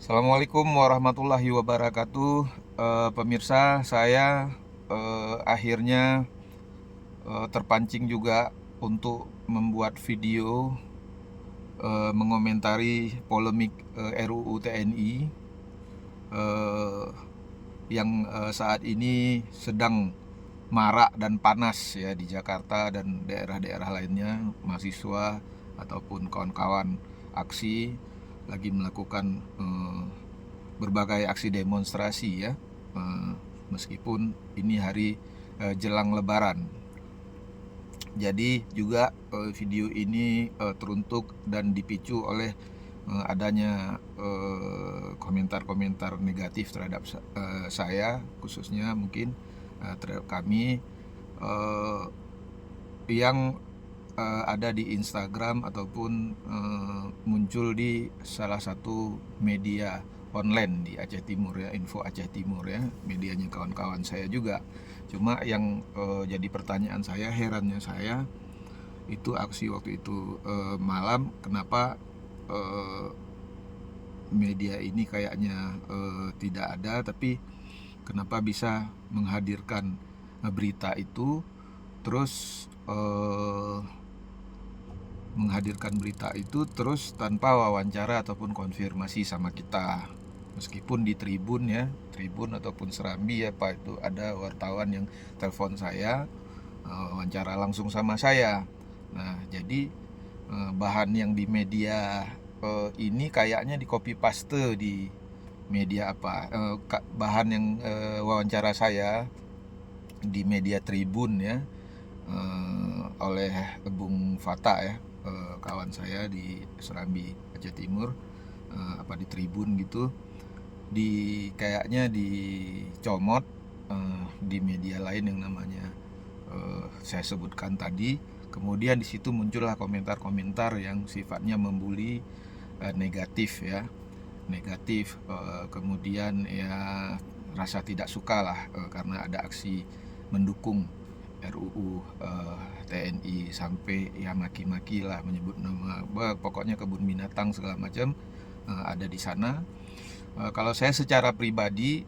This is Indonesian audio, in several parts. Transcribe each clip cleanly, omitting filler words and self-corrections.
Assalamualaikum warahmatullahi wabarakatuh. Pemirsa, saya akhirnya terpancing juga untuk membuat video mengomentari polemik RUU TNI eh, yang saat ini sedang marak dan panas ya di Jakarta dan daerah-daerah lainnya. Mahasiswa ataupun kawan-kawan aksi lagi melakukan berbagai aksi demonstrasi ya, meskipun ini hari jelang Lebaran. Jadi juga video ini teruntuk dan dipicu oleh adanya komentar-komentar negatif terhadap saya, khususnya mungkin terhadap kami eh, yang ada di Instagram ataupun muncul di salah satu media online di Aceh Timur ya, Info Aceh Timur ya, medianya kawan-kawan saya juga. Cuma yang jadi pertanyaan saya, herannya saya, itu aksi waktu itu malam, kenapa eh, media ini kayaknya tidak ada, tapi kenapa bisa menghadirkan berita itu, terus menghadirkan berita itu terus tanpa wawancara ataupun konfirmasi sama kita. Meskipun di Tribun ya, Tribun ataupun Serambi ya Pak, itu ada wartawan yang telepon saya, wawancara langsung sama saya. Nah, jadi bahan yang di media ini kayaknya di copy paste di media apa, bahan yang wawancara saya di media Tribun ya, oleh Bung Fata ya, kawan saya di Serambi Aceh Timur, apa di Tribun gitu, di kayaknya dicomot di media lain yang namanya saya sebutkan tadi. Kemudian di situ muncullah komentar-komentar yang sifatnya membuli, negatif ya, negatif, kemudian ya rasa tidak suka lah karena ada aksi mendukung RUU TNI, sampai ya maki-maki lah, menyebut nama, pokoknya kebun binatang segala macam ada di sana. Kalau saya secara pribadi,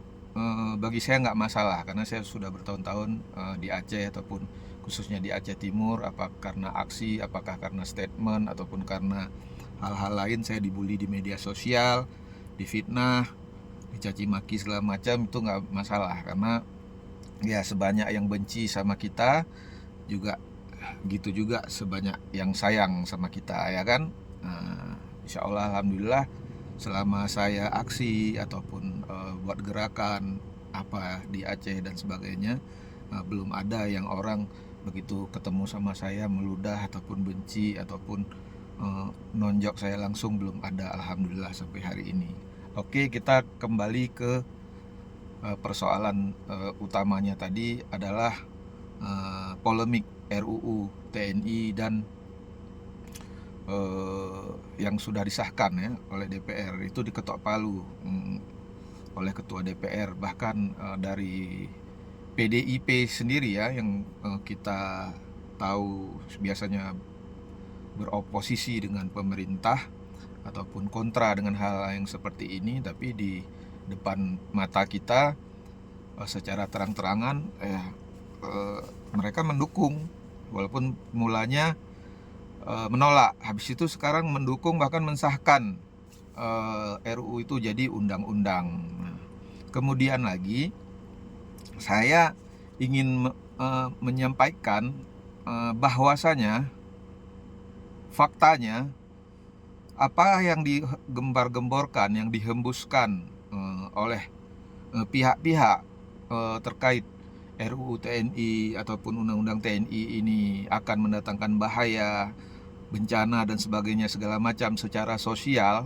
bagi saya nggak masalah karena saya sudah bertahun-tahun di Aceh ataupun khususnya di Aceh Timur. Apa karena aksi, apakah karena statement ataupun karena hal-hal lain, saya dibully di media sosial, difitnah, dicaci maki segala macam, itu nggak masalah karena ya sebanyak yang benci sama kita juga gitu juga sebanyak yang sayang sama kita ya kan. Insya Allah alhamdulillah, selama saya aksi ataupun buat gerakan apa di Aceh dan sebagainya, belum ada yang orang begitu ketemu sama saya meludah ataupun benci ataupun nonjok saya langsung, belum ada alhamdulillah sampai hari ini. Oke, kita kembali ke persoalan utamanya tadi adalah polemik RUU TNI dan yang sudah disahkan ya oleh DPR, itu diketok palu oleh ketua DPR, bahkan dari PDIP sendiri ya, yang kita tahu biasanya beroposisi dengan pemerintah ataupun kontra dengan hal yang seperti ini, tapi di depan mata kita secara terang-terangan mereka mendukung, walaupun mulanya menolak, habis itu sekarang mendukung, bahkan mensahkan RUU itu jadi undang-undang. Nah, kemudian lagi saya ingin menyampaikan bahwasanya faktanya apa yang digembar-gemborkan, yang dihembuskan oleh pihak-pihak terkait RUU TNI ataupun Undang-Undang TNI ini akan mendatangkan bahaya, bencana dan sebagainya segala macam secara sosial,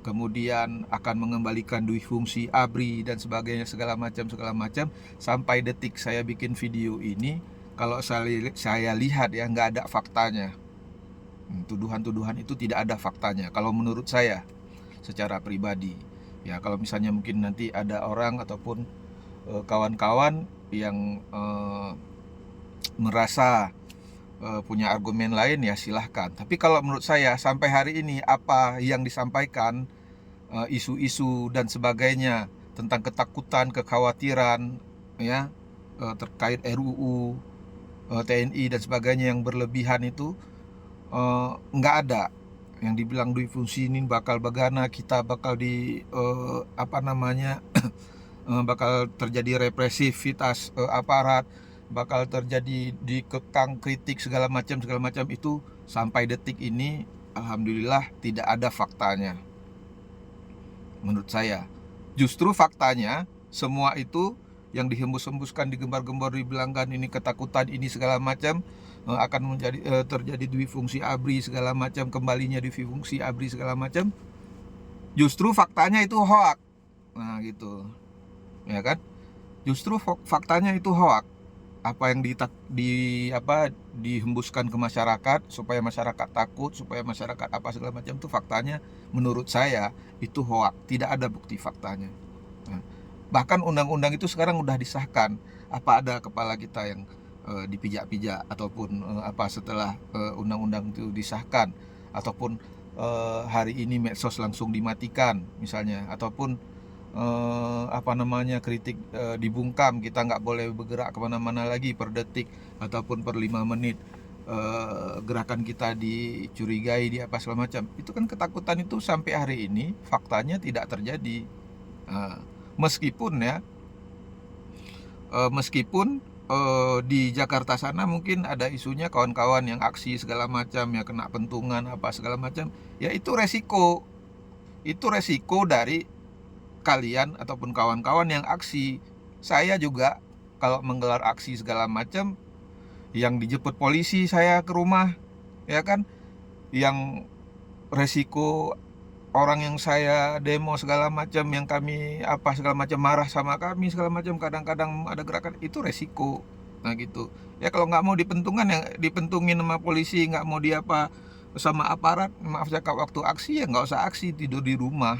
kemudian akan mengembalikan duit fungsi ABRI dan sebagainya segala macam, sampai detik saya bikin video ini, kalau saya lihat ya nggak ada faktanya. Tuduhan-tuduhan itu tidak ada faktanya kalau menurut saya secara pribadi. Ya kalau misalnya mungkin nanti ada orang ataupun kawan-kawan yang merasa punya argumen lain, ya silahkan. Tapi kalau menurut saya sampai hari ini apa yang disampaikan isu-isu dan sebagainya tentang ketakutan, kekhawatiran ya terkait RUU TNI dan sebagainya yang berlebihan itu nggak ada yang dibilang dui fungsi ini bakal bagana kita bakal di apa namanya bakal terjadi represivitas aparat, bakal terjadi dikekang kritik segala macam itu sampai detik ini alhamdulillah tidak ada faktanya. Menurut saya justru faktanya semua itu yang dihembus-hembuskan, digembar-gembor, dibilangkan ini ketakutan, ini segala macam akan menjadi terjadi dui fungsi ABRI segala macam, kembalinya dui fungsi ABRI segala macam, justru faktanya itu hoak. Nah gitu ya kan, justru faktanya itu hoak. Apa yang dihembuskan ke masyarakat supaya masyarakat takut, supaya masyarakat apa segala macam itu faktanya menurut saya itu hoak, tidak ada bukti faktanya. Nah, bahkan undang-undang itu sekarang udah disahkan, apa ada kepala kita yang dipijak-pijak ataupun apa setelah undang-undang itu disahkan, ataupun hari ini medsos langsung dimatikan misalnya, ataupun apa namanya kritik dibungkam, kita nggak boleh bergerak kemana-mana lagi per detik ataupun per 5 menit, gerakan kita dicurigai di apa segala macam, itu kan ketakutan itu sampai hari ini faktanya tidak terjadi. Meskipun ya meskipun di Jakarta sana mungkin ada isunya kawan-kawan yang aksi segala macam ya, kena pentungan apa segala macam ya, itu resiko dari kalian ataupun kawan-kawan yang aksi. Saya juga kalau menggelar aksi segala macam yang dijemput polisi saya ke rumah ya kan, yang resiko orang yang saya demo segala macam, yang kami apa segala macam marah sama kami segala macam, kadang-kadang ada gerakan, itu resiko. Nah gitu ya, kalau nggak mau dipentungan ya dipentungin sama polisi, nggak mau diapa sama aparat, maaf cakap, waktu aksi ya nggak usah aksi, tidur di rumah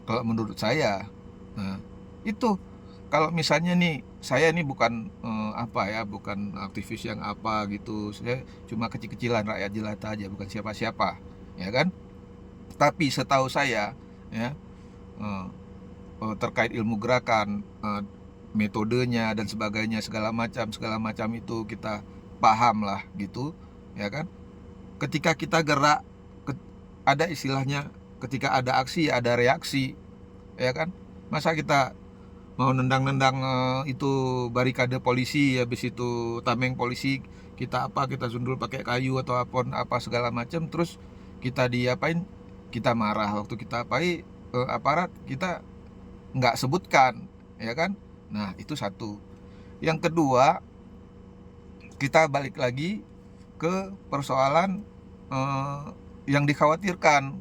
kalau menurut saya. Nah itu kalau misalnya nih, saya nih bukan apa ya, bukan aktivis yang apa gitu, saya cuma kecil-kecilan rakyat jelata aja, bukan siapa-siapa ya kan. Tapi setahu saya ya terkait ilmu gerakan, metodenya dan sebagainya segala macam itu kita paham lah gitu ya kan. Ketika kita gerak, ada istilahnya ketika ada aksi ada reaksi ya kan. Masa kita mau nendang-nendang itu barikade polisi, habis itu tameng polisi, kita sundul pakai kayu atau apa segala macam, terus kita diapain, kita marah, waktu kita apai aparat kita nggak sebutkan ya kan. Nah itu satu. Yang kedua, kita balik lagi ke persoalan yang dikhawatirkan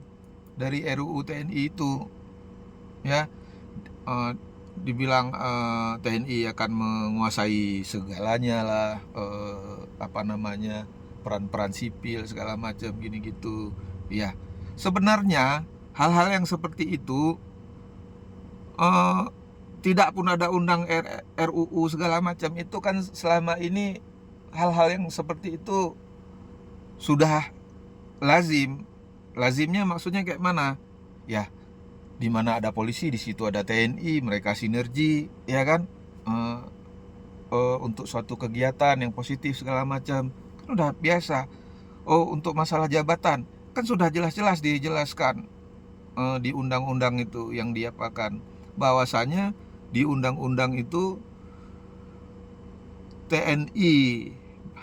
dari RUU TNI itu ya. Dibilang TNI akan menguasai segalanya lah, apa namanya, peran-peran sipil segala macam gini gitu ya. Sebenarnya hal-hal yang seperti itu tidak pun ada RUU segala macam itu kan, selama ini hal-hal yang seperti itu sudah lazimnya maksudnya kayak mana ya, di mana ada polisi di situ ada TNI, mereka sinergi ya kan, untuk suatu kegiatan yang positif segala macam kan udah biasa. Untuk masalah jabatan kan sudah jelas-jelas dijelaskan di undang-undang itu yang diapakan, bahwasanya di undang-undang itu TNI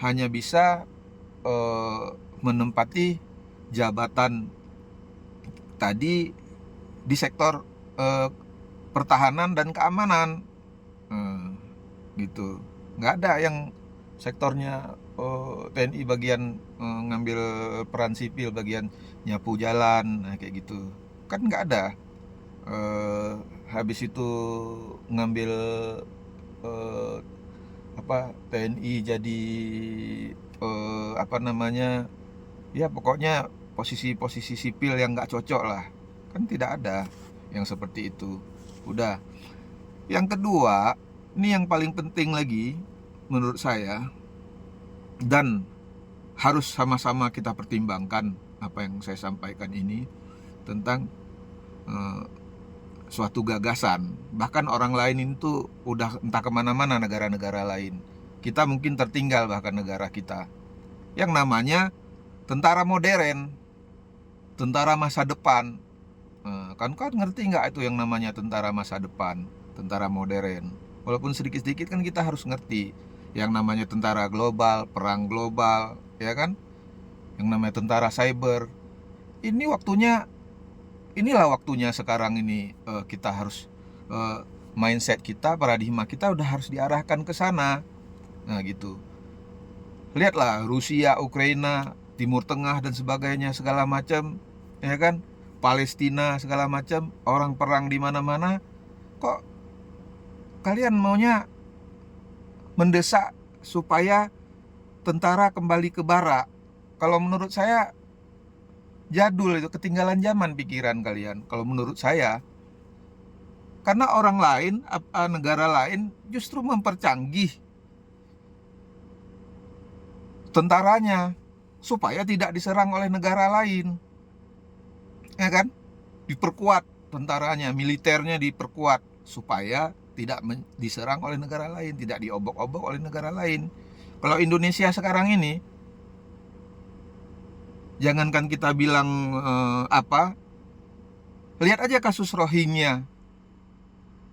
hanya bisa menempati jabatan tadi di sektor pertahanan dan keamanan, gitu. Nggak ada yang sektornya TNI bagian ngambil peran sipil, bagian nyapu jalan, nah kayak gitu kan nggak ada. Habis itu ngambil TNI jadi apa namanya ya, pokoknya posisi-posisi sipil yang nggak cocok lah, kan tidak ada yang seperti itu. Udah. Yang kedua, ini yang paling penting lagi menurut saya, dan harus sama-sama kita pertimbangkan apa yang saya sampaikan ini tentang suatu gagasan. Bahkan orang lain itu udah entah kemana-mana, negara-negara lain. Kita mungkin tertinggal bahkan negara kita. Yang namanya tentara modern, tentara masa depan. Kan ngerti nggak itu yang namanya tentara masa depan, tentara modern? Walaupun sedikit-sedikit kan kita harus ngerti. Yang namanya tentara global, perang global, ya kan? Yang namanya tentara cyber. Inilah waktunya sekarang ini, kita harus, mindset kita, paradigma kita udah harus diarahkan ke sana. Nah gitu. Lihatlah Rusia, Ukraina, Timur Tengah dan sebagainya segala macam, ya kan? Palestina segala macam, orang perang di mana-mana. Kok kalian maunya mendesak supaya tentara kembali ke bara? Kalau menurut saya jadul itu, ketinggalan zaman pikiran kalian kalau menurut saya. Karena orang lain, negara lain justru mempercanggih tentaranya supaya tidak diserang oleh negara lain, ya kan? Diperkuat tentaranya, militernya diperkuat supaya tidak diserang oleh negara lain, tidak diobok-obok oleh negara lain. Kalau Indonesia sekarang ini, jangankan kita bilang lihat aja kasus Rohingya.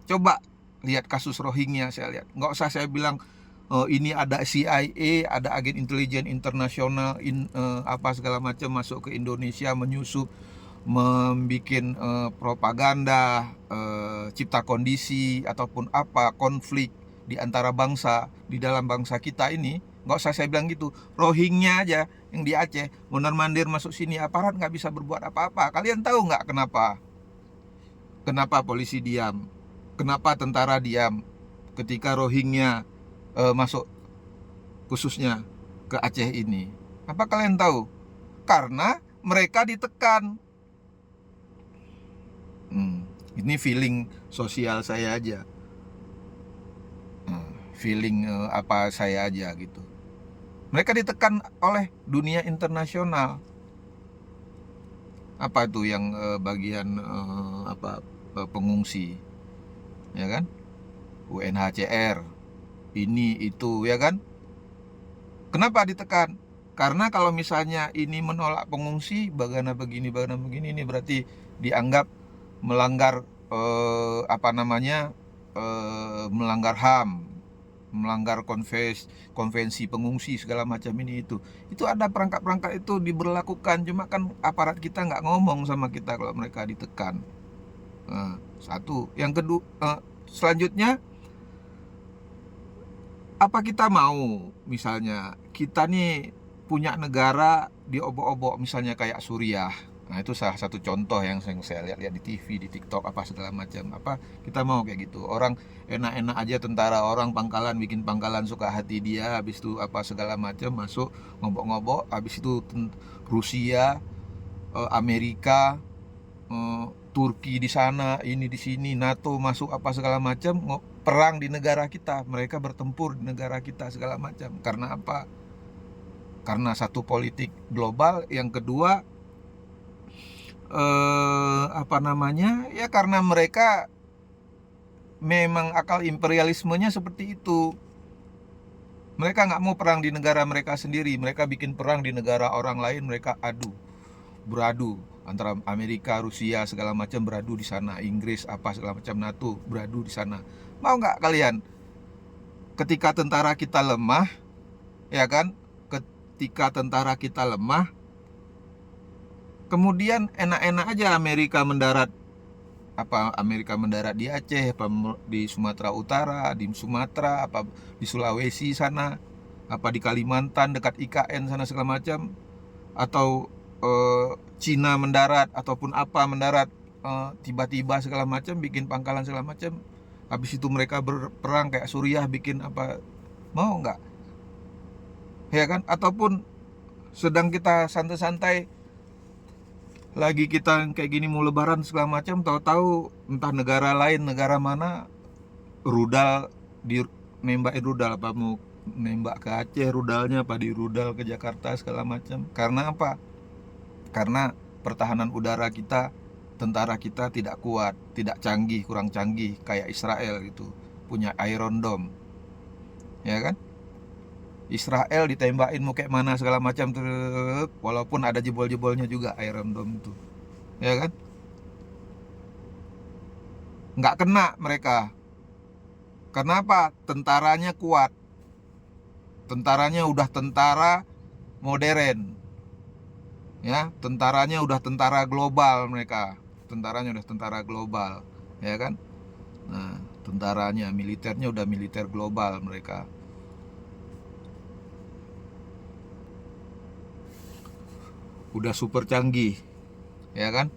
Coba lihat kasus Rohingya, saya lihat. Nggak usah saya bilang ini ada CIA, ada agen intelijen internasional, apa segala macam masuk ke Indonesia, menyusup, membikin propaganda, cipta kondisi ataupun apa konflik di antara bangsa, di dalam bangsa kita ini. Nggak usah saya bilang gitu. Rohingya aja yang di Aceh mondar-mandir masuk sini, aparat nggak bisa berbuat apa-apa. Kalian tahu nggak kenapa? Kenapa polisi diam? Kenapa tentara diam ketika Rohingya masuk khususnya ke Aceh ini? Apa kalian tahu? Karena mereka ditekan. Ini feeling sosial saya aja, feeling apa saya aja gitu. Mereka ditekan oleh dunia internasional. Apa itu yang bagian pengungsi, ya kan? UNHCR, ini itu, ya kan? Kenapa ditekan? Karena kalau misalnya ini menolak pengungsi, bagaimana begini, ini berarti dianggap melanggar melanggar HAM, melanggar konvensi pengungsi segala macam ini itu. Itu ada perangkat-perangkat itu diberlakukan, cuma kan aparat kita nggak ngomong sama kita kalau mereka ditekan. Satu, yang kedua, selanjutnya, apa kita mau misalnya kita nih punya negara diobok-obok misalnya kayak Suriah? Nah itu salah satu contoh yang saya lihat di TV, di TikTok apa segala macam. Apa kita mau kayak gitu? Orang enak-enak aja, tentara orang pangkalan bikin pangkalan suka hati dia, habis itu apa segala macam masuk ngobok-ngobok, habis itu Rusia, Amerika, Turki di sana, ini di sini, NATO masuk apa segala macam, perang di negara kita, mereka bertempur di negara kita segala macam. Karena apa? Karena satu politik global, yang kedua ya karena mereka memang akal imperialismenya seperti itu. Mereka nggak mau perang di negara mereka sendiri, mereka bikin perang di negara orang lain, mereka beradu antara Amerika, Rusia segala macam, beradu di sana, Inggris apa segala macam, NATO beradu di sana. Mau nggak kalian ketika tentara kita lemah, ya kan? Ketika tentara kita lemah, kemudian enak-enak aja Amerika mendarat di Aceh, apa di Sumatera Utara, di Sumatera, apa di Sulawesi sana, apa di Kalimantan dekat IKN sana segala macam, atau Cina mendarat ataupun apa mendarat tiba-tiba segala macam, bikin pangkalan segala macam, habis itu mereka berperang kayak Suriah bikin apa, mau nggak? Ya kan? Ataupun sedang kita santai-santai lagi, kita kayak gini mau lebaran segala macam, tahu-tahu entah negara lain, negara mana, rudal nembakin rudal, apa mau nembak ke Aceh rudalnya, apa di rudal ke Jakarta segala macam. Karena apa? Karena pertahanan udara kita tentara kita tidak kuat, tidak canggih, kurang canggih kayak Israel gitu, punya Iron Dome, ya kan? Israel ditembakin mau kayak mana segala macam tuh, walaupun ada jebol-jebolnya juga Iron Dome itu, ya kan? Nggak kena mereka. Kenapa? Tentaranya kuat. Tentaranya udah tentara modern, ya. Tentaranya udah tentara global mereka. Tentaranya udah tentara global, ya kan? Nah, tentaranya, militernya udah militer global mereka. Udah super canggih, ya kan?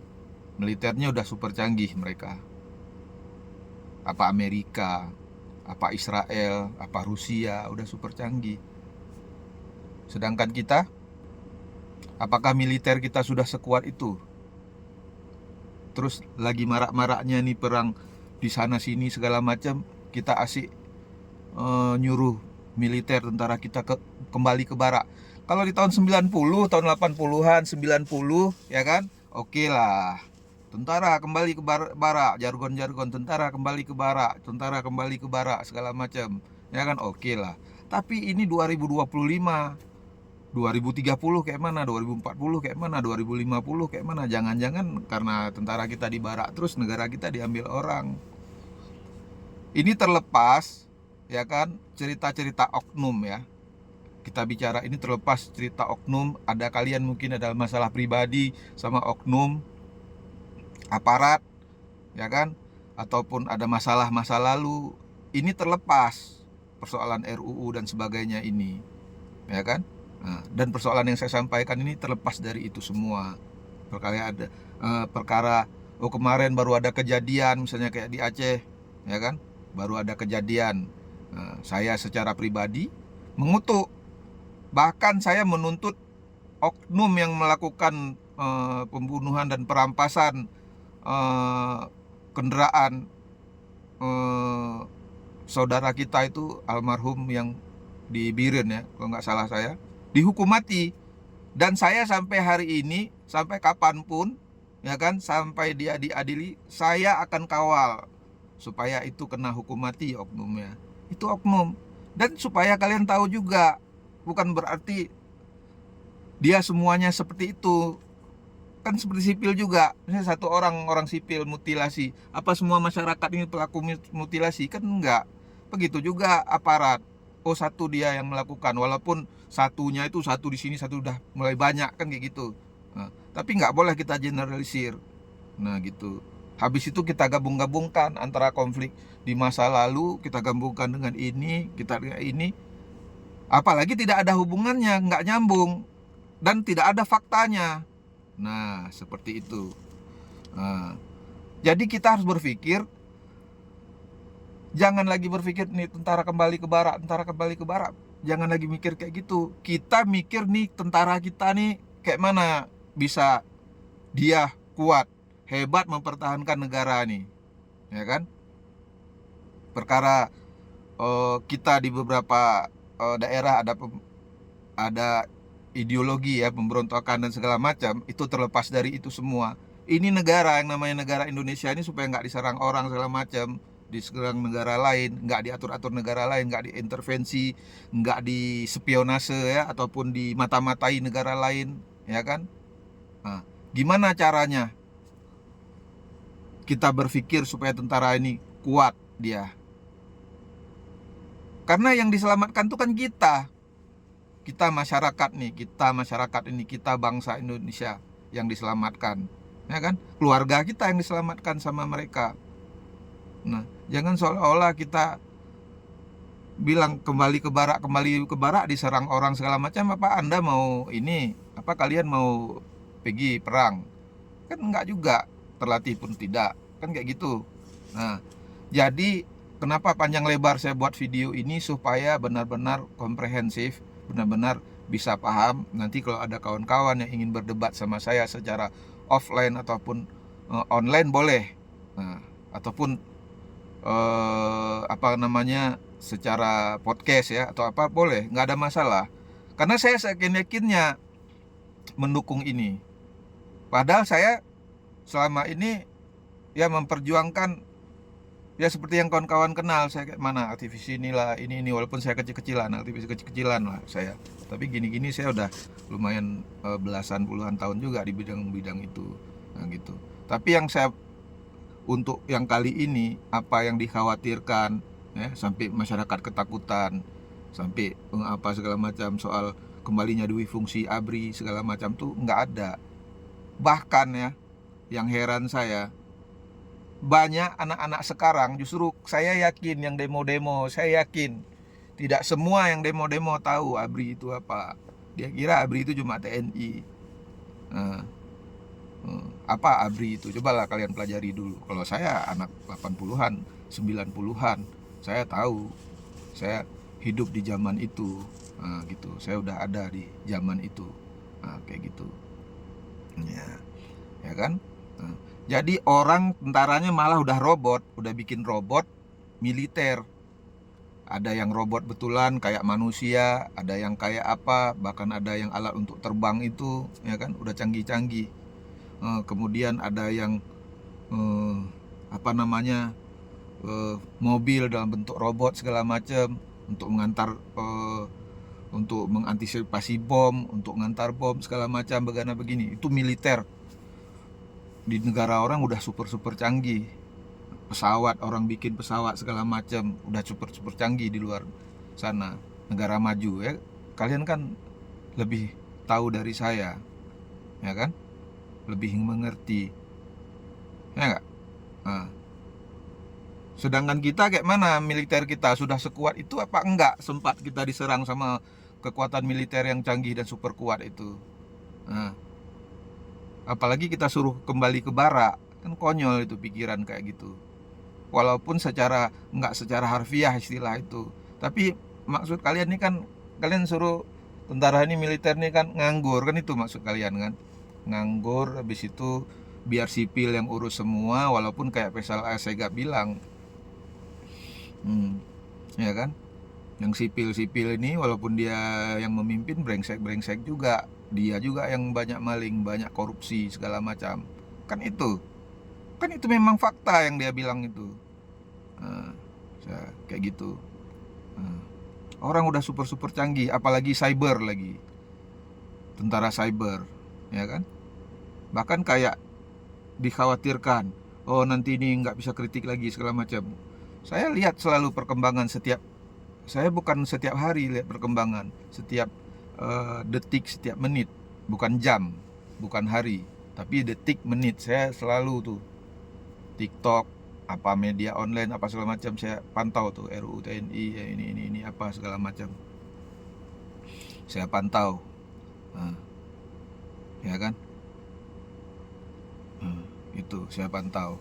Militernya udah super canggih mereka. Apa Amerika, apa Israel, apa Rusia, udah super canggih. Sedangkan kita, apakah militer kita sudah sekuat itu? Terus lagi marak-maraknya nih perang di sana sini segala macam, kita asik nyuruh militer tentara kita kembali ke barak. Kalau di tahun 90, tahun 80-an, 90, ya kan? Oke lah. Tentara kembali ke barak, jargon-jargon tentara kembali ke barak, tentara kembali ke barak segala macam. Ya kan? Oke lah. Tapi ini 2025, 2030 kayak mana, 2040 kayak mana, 2050 kayak mana. Jangan-jangan karena tentara kita di barak terus negara kita diambil orang. Ini terlepas, ya kan, cerita-cerita oknum ya. Kita bicara ini terlepas cerita oknum, ada kalian mungkin ada masalah pribadi sama oknum aparat, ya kan, ataupun ada masalah masa lalu. Ini terlepas persoalan RUU dan sebagainya ini, ya kan. Nah, dan persoalan yang saya sampaikan ini terlepas dari itu semua. Perkara oh kemarin baru ada kejadian misalnya kayak di Aceh, ya kan, baru ada kejadian. Nah, saya secara pribadi mengutuk, bahkan saya menuntut oknum yang melakukan pembunuhan dan perampasan kendaraan saudara kita itu almarhum yang di Biren ya, kalau nggak salah saya, dihukum mati. Dan saya sampai hari ini, sampai kapanpun, ya kan, sampai dia diadili, saya akan kawal supaya itu kena hukum mati oknumnya. Itu oknum. Dan supaya kalian tahu juga, bukan berarti dia semuanya seperti itu. Kan seperti sipil juga, misalnya satu orang sipil mutilasi, apa semua masyarakat ini pelaku mutilasi? Kan enggak. Begitu juga aparat. Oh, satu dia yang melakukan, walaupun satunya itu satu di sini, satu udah mulai banyak kan kayak gitu. Nah, tapi nggak boleh kita generalisir. Nah gitu. Habis itu kita gabung-gabungkan antara konflik di masa lalu, kita gabungkan dengan ini, kita lihat ini. Apalagi tidak ada hubungannya, nggak nyambung, dan tidak ada faktanya. Nah, seperti itu. Nah, jadi kita harus berpikir, jangan lagi berpikir nih tentara kembali ke barak, tentara kembali ke barak. Jangan lagi mikir kayak gitu. Kita mikir nih tentara kita nih kayak mana bisa dia kuat, hebat mempertahankan negara nih, ya kan? Perkara kita di beberapa daerah ada ideologi ya, pemberontakan dan segala macam, itu terlepas dari itu semua. Ini negara yang namanya negara Indonesia ini supaya nggak diserang orang segala macam, diserang negara lain, nggak diatur-atur negara lain, nggak diintervensi, nggak dispionase ya, ataupun dimata-matai negara lain, ya kan? Nah, gimana caranya kita berpikir supaya tentara ini kuat dia? Karena yang diselamatkan itu kan kita masyarakat nih, kita bangsa Indonesia yang diselamatkan, ya kan? Keluarga kita yang diselamatkan sama mereka. Nah, jangan seolah-olah kita bilang kembali ke barak diserang orang segala macam. Apa Anda mau ini? Apa kalian mau pergi perang? Kan enggak juga, terlatih pun tidak, kan kayak gitu. Nah, jadi kenapa panjang lebar saya buat video ini supaya benar-benar komprehensif, benar-benar bisa paham. Nanti kalau ada kawan-kawan yang ingin berdebat sama saya secara offline ataupun online boleh. Nah, ataupun secara podcast ya atau apa boleh, nggak ada masalah. Karena saya yakin-yakinnya mendukung ini. Padahal saya selama ini ya memperjuangkan ya seperti yang kawan-kawan kenal saya, kayak mana aktivis inilah ini walaupun saya kecil-kecilan, aktivis kecil-kecilan lah saya, tapi gini-gini saya udah lumayan belasan puluhan tahun juga di bidang-bidang itu, nah gitu. Tapi yang saya untuk yang kali ini apa yang dikhawatirkan ya, sampai masyarakat ketakutan, sampai apa segala macam soal kembalinya dui fungsi ABRI segala macam tuh nggak ada. Bahkan ya, yang heran saya, banyak anak-anak sekarang, justru saya yakin yang demo-demo, saya yakin tidak semua yang demo-demo tahu ABRI itu apa. Dia kira ABRI itu cuma TNI. Nah, apa ABRI itu? Cobalah kalian pelajari dulu. Kalau saya anak 80-an, 90-an, saya tahu. Saya hidup di zaman itu. Nah, gitu. Saya udah ada di zaman itu. Nah, kayak gitu. Ya, ya kan? Nah, jadi orang tentaranya malah udah robot, udah bikin robot militer. Ada yang robot betulan kayak manusia, ada yang kayak apa, bahkan ada yang alat untuk terbang itu, ya kan, udah canggih-canggih. Kemudian ada yang eh, apa namanya, mobil dalam bentuk robot segala macam untuk mengantar, untuk mengantisipasi bom, untuk mengantar bom segala macam, begini itu militer. Di negara orang udah super super canggih, pesawat, orang bikin pesawat segala macam udah super super canggih di luar sana, negara maju ya. Kalian kan lebih tahu dari saya, ya kan, lebih mengerti, ya nggak? Nah, sedangkan kita kayak mana, militer kita sudah sekuat itu apa enggak, sempat kita diserang sama kekuatan militer yang canggih dan super kuat itu. Nah, apalagi kita suruh kembali ke barak, kan konyol itu pikiran kayak gitu. Walaupun secara enggak secara harfiah istilah itu, tapi maksud kalian ini kan, kalian suruh tentara ini, militer ini kan nganggur, kan itu maksud kalian kan, nganggur habis itu biar sipil yang urus semua, walaupun kayak Faisal Assegaf bilang, ya kan, yang sipil-sipil ini walaupun dia yang memimpin brengsek-brengsek juga, dia juga yang banyak maling, banyak korupsi segala macam, kan itu memang fakta yang dia bilang itu. Nah, kayak gitu. Nah, orang udah super super canggih, apalagi cyber lagi, tentara cyber, ya kan, bahkan kayak dikhawatirkan, oh nanti ini nggak bisa kritik lagi segala macam. Saya lihat selalu perkembangan setiap, saya bukan setiap hari lihat perkembangan, setiap detik, setiap menit, bukan jam, bukan hari, tapi detik menit saya selalu tuh TikTok, apa media online apa segala macam saya pantau tuh, RUU TNI ya, ini apa segala macam saya pantau. Nah, ya kan. Nah, itu saya pantau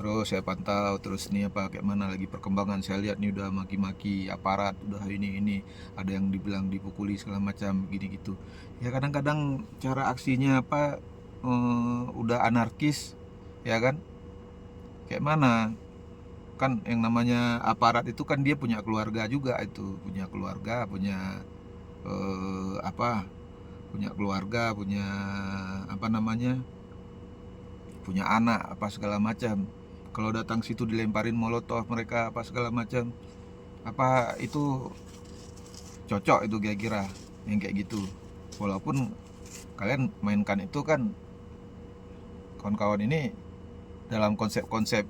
terus nih apa kayak mana lagi perkembangan. Saya lihat nih udah maki-maki aparat, udah ini ada yang dibilang dipukuli segala macam gini gitu. Ya kadang-kadang cara aksinya apa, udah anarkis, ya kan, kayak mana. Kan yang namanya aparat itu kan dia punya keluarga juga, itu punya keluarga, punya apa, punya keluarga, punya apa namanya, punya anak apa segala macam. Kalau datang situ dilemparin molotov mereka apa segala macam, apa itu cocok itu kira-kira yang kayak gitu. Walaupun kalian mainkan itu kan, kawan-kawan ini, dalam konsep-konsep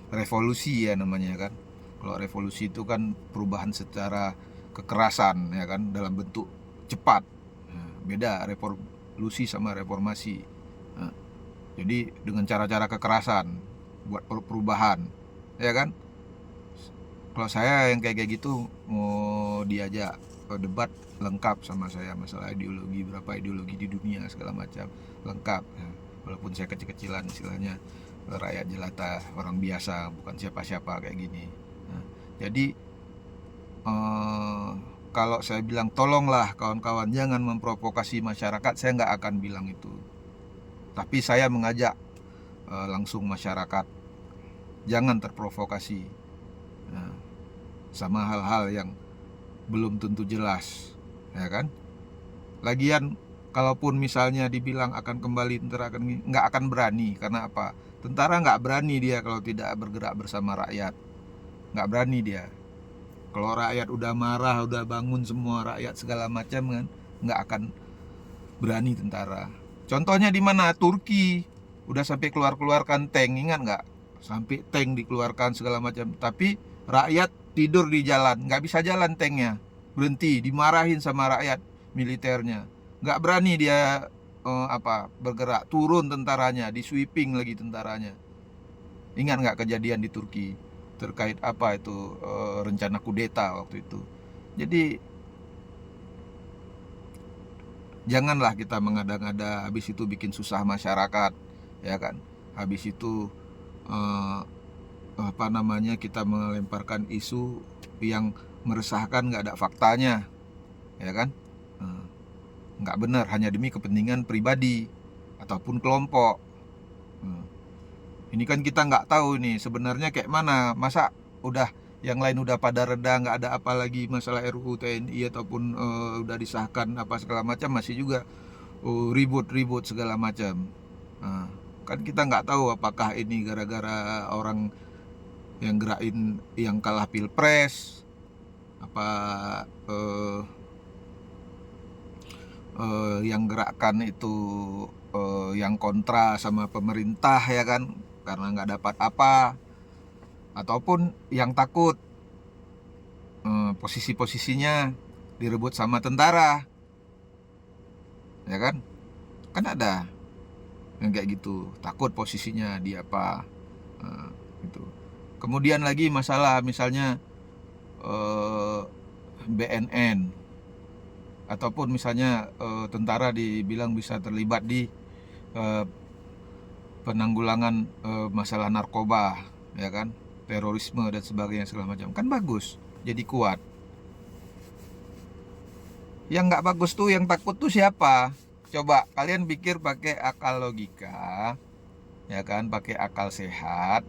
revolusi ya namanya kan. Kalau revolusi itu kan perubahan secara kekerasan ya kan, dalam bentuk cepat. Nah, beda revolusi sama reformasi. Nah, jadi dengan cara-cara kekerasan buat perubahan, ya kan. Kalau saya yang kayak gitu mau diajak debat lengkap sama saya, masalah ideologi, berapa ideologi di dunia segala macam lengkap ya. Walaupun saya kecil-kecilan istilahnya, rakyat jelata, orang biasa, bukan siapa-siapa kayak gini. Nah, jadi kalau saya bilang tolonglah kawan-kawan jangan memprovokasi masyarakat, saya nggak akan bilang itu. Tapi saya mengajak langsung masyarakat jangan terprovokasi, nah, sama hal-hal yang belum tentu jelas, ya kan. Lagian Kalaupun misalnya dibilang akan kembali tentara, nggak akan berani. Karena apa? Tentara nggak berani dia kalau tidak bergerak bersama rakyat. Nggak berani dia. Kalau rakyat udah marah, udah bangun semua rakyat segala macam kan, nggak akan berani tentara. Contohnya di mana? Turki. Udah sampai keluarkan tank, ingat nggak? Sampai tank dikeluarkan segala macam. Tapi rakyat tidur di jalan, nggak bisa jalan tanknya. Berhenti, dimarahin sama rakyat militernya. Nggak berani dia bergerak, turun tentaranya, di sweeping lagi tentaranya. Ingat nggak kejadian di Turki terkait apa itu rencana kudeta waktu itu. Jadi janganlah kita mengada-ngada, habis itu bikin susah masyarakat, ya kan? Habis itu kita melemparkan isu yang meresahkan, nggak ada faktanya, ya kan? Nggak benar, hanya demi kepentingan pribadi ataupun kelompok. Ini kan kita nggak tahu nih sebenarnya kayak mana. Masa udah yang lain udah pada reda, nggak ada apa lagi masalah RUU TNI ataupun udah disahkan apa segala macam, masih juga ribut-ribut segala macam. Kan kita nggak tahu apakah ini gara-gara orang yang gerakin yang kalah pilpres, apa yang gerakkan itu yang kontra sama pemerintah, ya kan, karena nggak dapat apa, ataupun yang takut posisi-posisinya direbut sama tentara, ya kan ada yang kayak gitu, takut posisinya di apa gitu. Kemudian lagi masalah misalnya BNN, ataupun misalnya tentara dibilang bisa terlibat di penanggulangan masalah narkoba, ya kan, terorisme dan sebagainya segala macam. Kan bagus, jadi kuat. Yang nggak bagus tuh, yang takut tuh siapa? Coba kalian pikir pakai akal logika, ya kan, pakai akal sehat.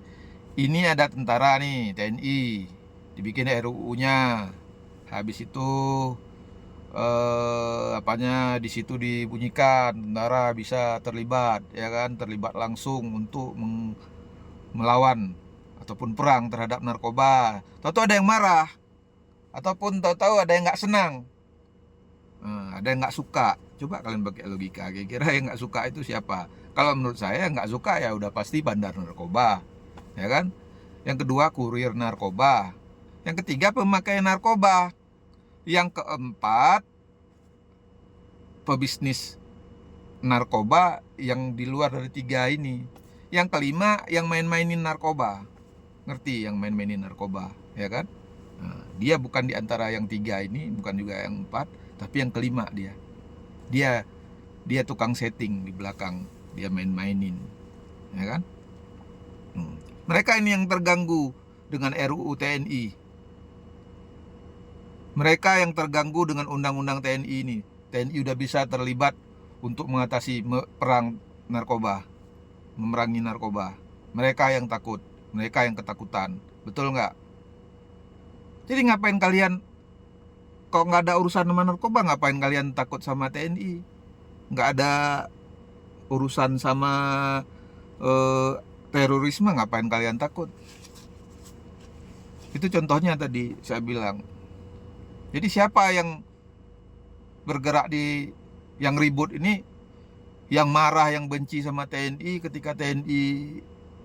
Ini ada tentara nih, TNI, dibikin RUU-nya. Habis itu di situ dibunyikan tentara bisa terlibat, ya kan, terlibat langsung untuk melawan ataupun perang terhadap narkoba. Tahu-tahu ada yang marah, ataupun tahu-tahu ada yang nggak senang, ada yang nggak suka. Coba kalian pakai logika, kira-kira yang nggak suka itu siapa? Kalau menurut saya nggak suka ya udah pasti bandar narkoba, ya kan. Yang kedua kurir narkoba, yang ketiga pemakai narkoba, yang keempat pebisnis narkoba yang di luar dari tiga ini, yang kelima yang main-mainin narkoba. Ngerti yang main-mainin narkoba, ya kan? Dia bukan di antara yang tiga ini, bukan juga yang empat, tapi yang kelima dia tukang setting di belakang, dia main-mainin, ya kan? Mereka ini yang terganggu dengan RUU TNI. Mereka yang terganggu dengan undang-undang TNI ini. TNI udah bisa terlibat untuk mengatasi perang narkoba, memerangi narkoba. Mereka yang takut, mereka yang ketakutan. Betul nggak? Jadi ngapain kalian, kalau nggak ada urusan sama narkoba, ngapain kalian takut sama TNI? Nggak ada urusan sama terorisme, ngapain kalian takut? Itu contohnya tadi saya bilang. Jadi siapa yang bergerak di yang ribut ini, yang marah, yang benci sama TNI ketika TNI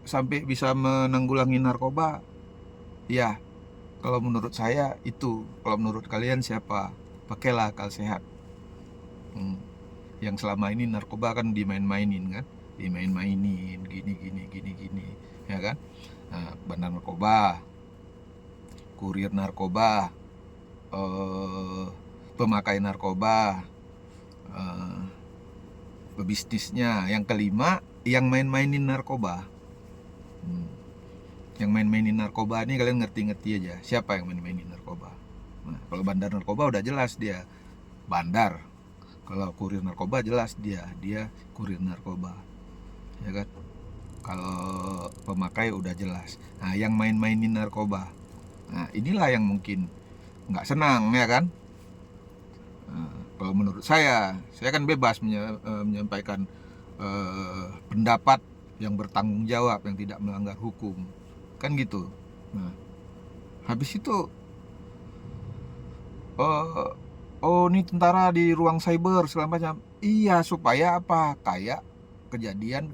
sampai bisa menanggulangi narkoba? Ya, kalau menurut saya itu. Kalau menurut kalian siapa? Pakailah akal sehat. Yang selama ini narkoba kan dimain-mainin kan, dimain-mainin gini, ya kan? Nah, bandar narkoba, kurir narkoba, pemakai narkoba, pebisnisnya. Yang kelima yang main-mainin narkoba. Yang main-mainin narkoba ini kalian ngerti-ngerti aja siapa yang main-mainin narkoba. Nah, kalau bandar narkoba udah jelas dia bandar. Kalau kurir narkoba jelas dia kurir narkoba, ya kan. Kalau pemakai udah jelas. Nah, yang main-mainin narkoba, nah inilah yang mungkin nggak senang, ya kan. Kalau menurut saya kan bebas menyampaikan pendapat yang bertanggung jawab, yang tidak melanggar hukum, kan gitu. Nah, habis itu eh, oh ini tentara di ruang cyber segala macam. Iya, supaya apa? Kayak kejadian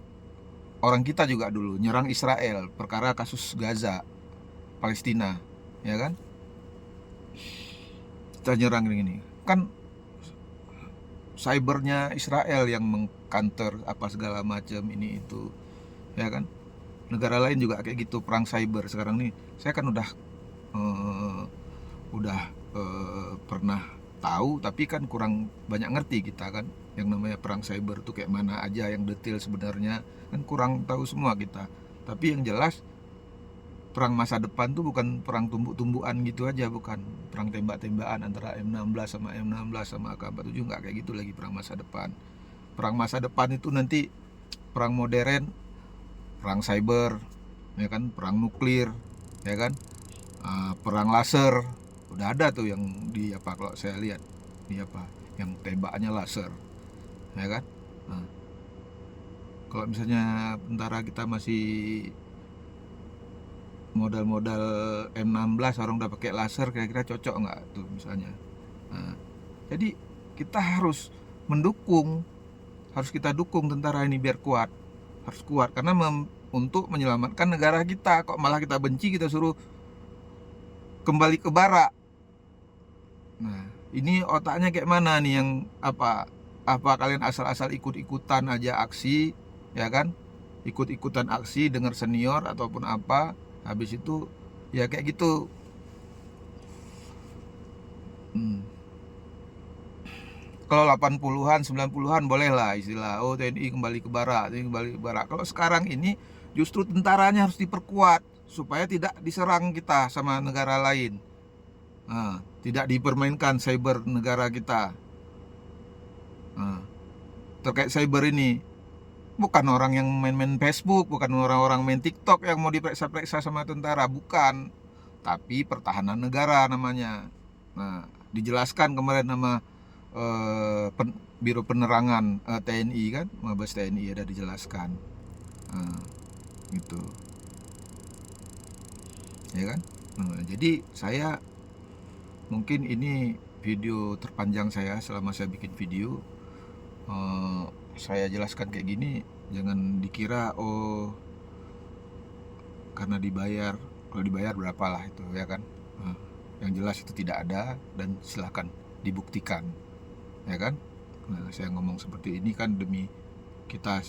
orang kita juga dulu nyerang Israel, perkara kasus Gaza, Palestina, ya kan? Kita nyerang ini kan cybernya Israel yang mengcounter apa segala macam ini itu, ya kan? Negara lain juga kayak gitu, perang cyber sekarang nih. Saya kan eh, udah pernah tahu, tapi kan kurang banyak ngerti kita kan, yang namanya perang cyber tuh kayak mana aja, yang detail sebenarnya kan kurang tahu semua kita. Tapi yang jelas perang masa depan tuh bukan perang tumbuk-tumbukan gitu aja, bukan perang tembak-tembakan antara M16 sama M16 sama AK-47, nggak kayak gitu lagi perang masa depan. Perang masa depan itu nanti perang modern, perang cyber, ya kan, perang nuklir, ya kan, perang laser. Udah ada tuh yang di apa, kalau saya lihat di apa, yang tembaknya laser, ya kan. Nah, kalau misalnya tentara kita masih modal-modal M16, orang udah pakai laser, kira-kira cocok nggak tuh misalnya. Nah, jadi kita harus mendukung, harus kita dukung tentara ini biar kuat, harus kuat karena untuk menyelamatkan negara kita. Kok malah kita benci, kita suruh kembali ke barak. Nah, ini otaknya kayak mana nih, yang apa kalian asal-asal ikut-ikutan aja aksi, ya kan? Ikut-ikutan aksi dengar senior ataupun apa, habis itu ya kayak gitu. Hmm. Kalau 80-an, 90-an boleh lah istilah, oh TNI kembali ke barak, TNI kembali ke barak. Kalau sekarang ini justru tentaranya harus diperkuat supaya tidak diserang kita sama negara lain. Nah, tidak dipermainkan cyber negara kita. Nah, terkait cyber ini, bukan orang yang main-main Facebook, bukan orang-orang main TikTok yang mau diperiksa-periksa sama tentara, bukan. Tapi pertahanan negara namanya. Nah, dijelaskan kemarin nama Biro Penerangan TNI kan, Mabes TNI ada dijelaskan. Nah, gitu, ya kan. Nah, jadi saya mungkin ini video terpanjang saya selama saya bikin video. Saya jelaskan kayak gini, jangan dikira oh karena dibayar. Kalau dibayar berapa lah itu, ya kan. Nah, yang jelas itu tidak ada, dan silahkan dibuktikan, ya kan. Nah, saya ngomong seperti ini kan demi kita,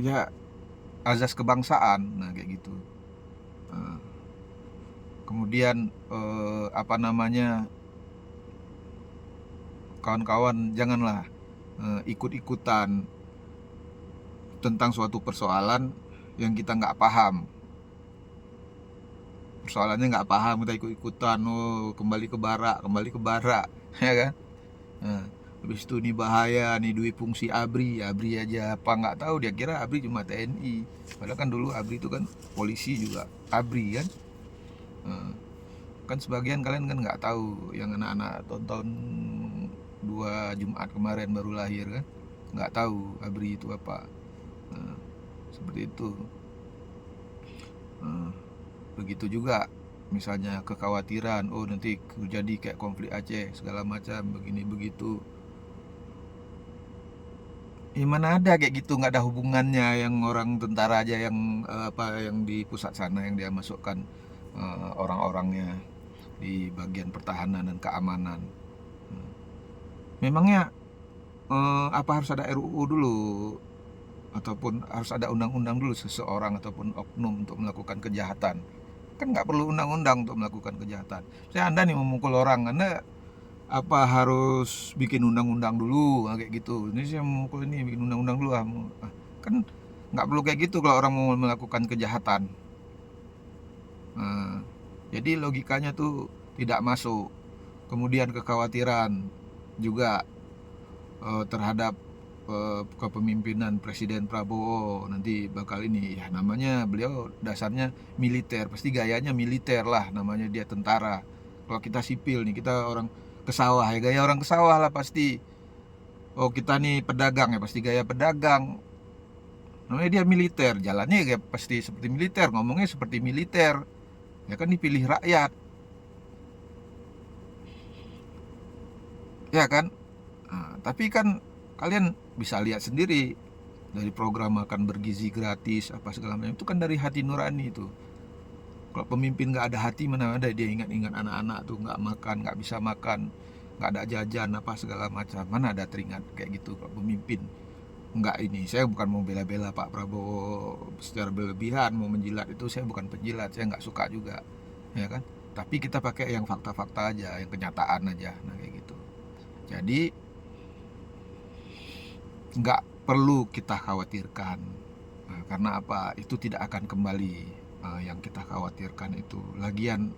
ya, azas kebangsaan. Nah, kayak gitu. Nah, kemudian apa namanya, kawan-kawan janganlah ikut-ikutan tentang suatu persoalan yang kita nggak paham. Persoalannya nggak paham, kita ikut-ikutan, oh kembali ke barak, ya kan. Nah, habis itu nih bahaya nih, duit fungsi ABRI, ABRI aja apa nggak tahu, dia kira ABRI cuma TNI, padahal kan dulu ABRI itu kan polisi juga ABRI kan. Nah, kan sebagian kalian kan nggak tahu, yang anak-anak tonton 2 Jumat kemarin baru lahir kan, nggak tahu ABRI itu apa. Nah, seperti itu. Nah, begitu juga misalnya kekhawatiran, oh nanti terjadi kayak konflik Aceh segala macam begini begitu. Mana ada kayak gitu, nggak ada hubungannya. Yang orang tentara aja yang apa, yang di pusat sana yang dia masukkan orang-orangnya di bagian pertahanan dan keamanan. Memangnya apa harus ada RUU dulu, ataupun harus ada undang-undang dulu seseorang ataupun oknum untuk melakukan kejahatan? Kan nggak perlu undang-undang untuk melakukan kejahatan. Saya, Anda nih memukul orang, Anda apa harus bikin undang-undang dulu? Nah, kayak gitu. Ini saya memukul ini, bikin undang-undang dulu. Kan nggak perlu kayak gitu kalau orang mau melakukan kejahatan. Nah, jadi logikanya tuh tidak masuk. Kemudian kekhawatiran juga terhadap kepemimpinan Presiden Prabowo nanti bakal ini, ya namanya beliau dasarnya militer, pasti gayanya militer lah, namanya dia tentara. Kalau kita sipil nih, kita orang ke sawah ya gaya orang ke sawah lah pasti. Oh kita nih pedagang ya pasti gaya pedagang. Namanya dia militer, jalannya ya pasti seperti militer, ngomongnya seperti militer. Ya kan dipilih rakyat, ya kan? Nah, tapi kan kalian bisa lihat sendiri dari program makan bergizi gratis apa segala macam itu kan dari hati nurani itu. Kalau pemimpin nggak ada hati mana ada dia ingat-ingat anak-anak tuh nggak makan, nggak bisa makan, nggak ada jajan apa segala macam, mana ada teringat kayak gitu kalau pemimpin nggak ini. Saya bukan mau bela-bela Pak Prabowo secara berlebihan mau menjilat, itu saya bukan penjilat, saya nggak suka juga, ya kan? Tapi kita pakai yang fakta-fakta aja, yang kenyataan aja, nah kayak gitu. Jadi nggak perlu kita khawatirkan. Nah, karena apa? Itu tidak akan kembali. Yang kita khawatirkan itu lagian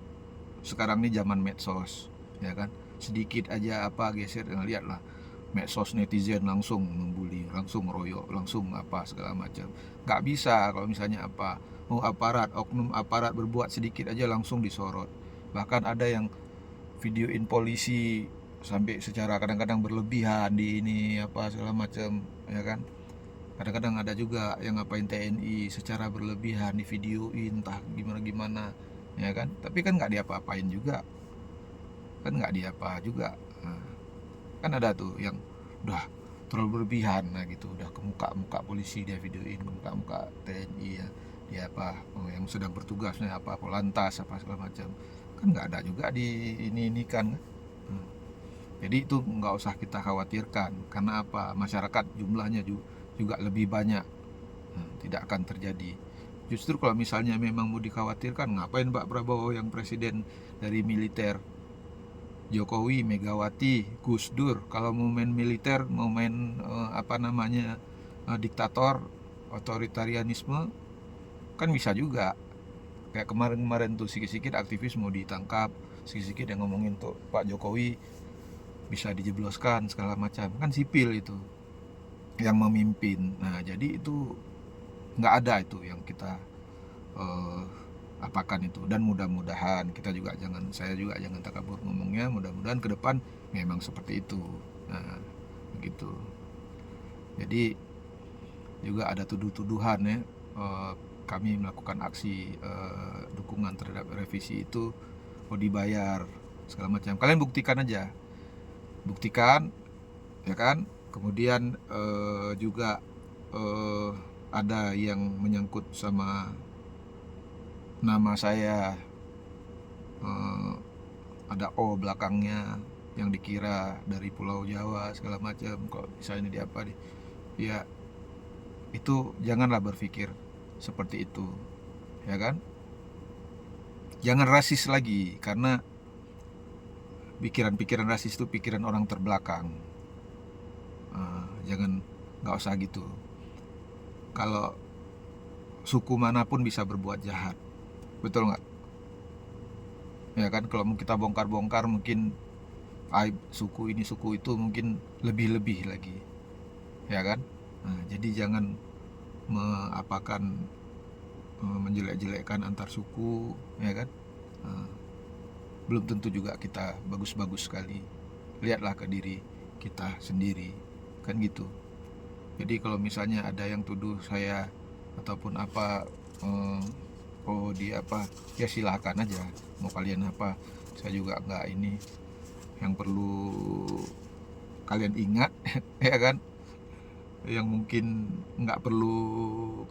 sekarang ini zaman medsos, ya kan? Sedikit aja apa geser, lihatlah medsos netizen langsung membuli, langsung royok, langsung apa segala macam. Nggak bisa kalau misalnya apa, oh aparat, oknum aparat berbuat sedikit aja langsung disorot. Bahkan ada yang videoin polisi sampai secara kadang-kadang berlebihan di ini apa segala macam, ya kan? Kadang-kadang ada juga yang ngapain TNI secara berlebihan di videoin entah gimana-gimana, ya kan? Tapi kan nggak diapa-apain juga, kan nggak diapa juga. Nah, kan ada tuh yang udah terlalu berlebihan, nah gitu, udah ke muka-muka polisi dia videoin, ke muka-muka TNI ya, dia apa, oh, yang sedang bertugasnya apa, Polantas apa segala macam, kan nggak ada juga di ini kan. Hmm. Jadi itu nggak usah kita khawatirkan, karena apa, masyarakat jumlahnya juga lebih banyak. Tidak akan terjadi. Justru kalau misalnya memang mau dikhawatirkan, ngapain Pak Prabowo yang presiden dari militer, Jokowi, Megawati, Gus Dur, kalau mau main militer, mau main apa namanya, diktator, otoritarianisme, kan bisa juga. Kayak kemarin-kemarin tuh sikit-sikit aktivis mau ditangkap, sikit-sikit yang ngomongin tuh Pak Jokowi bisa dijebloskan segala macam, kan sipil itu yang memimpin. Nah jadi itu nggak ada itu yang kita eh, apakan itu, dan mudah-mudahan kita juga jangan, saya juga jangan takabur ngomongnya, mudah-mudahan ke depan memang seperti itu. Nah begitu. Jadi juga ada tuduh-tuduhan ya, kami melakukan aksi dukungan terhadap revisi itu mau dibayar segala macam. Kalian buktikan aja, buktikan, ya kan? Kemudian juga eh, ada yang menyangkut sama nama saya, eh, ada O belakangnya, yang dikira dari Pulau Jawa segala macam, kok misalnya di apa di, ya itu janganlah berpikir seperti itu, ya kan? Jangan rasis lagi, karena pikiran-pikiran rasis itu pikiran orang terbelakang. Jangan, nggak usah gitu. Kalau suku manapun bisa berbuat jahat, betul nggak? Ya kan, kalau kita bongkar-bongkar mungkin aib suku ini suku itu mungkin lebih-lebih lagi, ya kan? Nah, jadi jangan mengapakan, menjelek-jelekkan antar suku, ya kan? Nah, belum tentu juga kita bagus-bagus sekali. Lihatlah ke diri kita sendiri, kan gitu. Jadi kalau misalnya ada yang tuduh saya ataupun apa, eh, oh dia apa, ya silahkan aja, mau kalian apa, saya juga nggak ini. Yang perlu kalian ingat ya kan, yang mungkin nggak perlu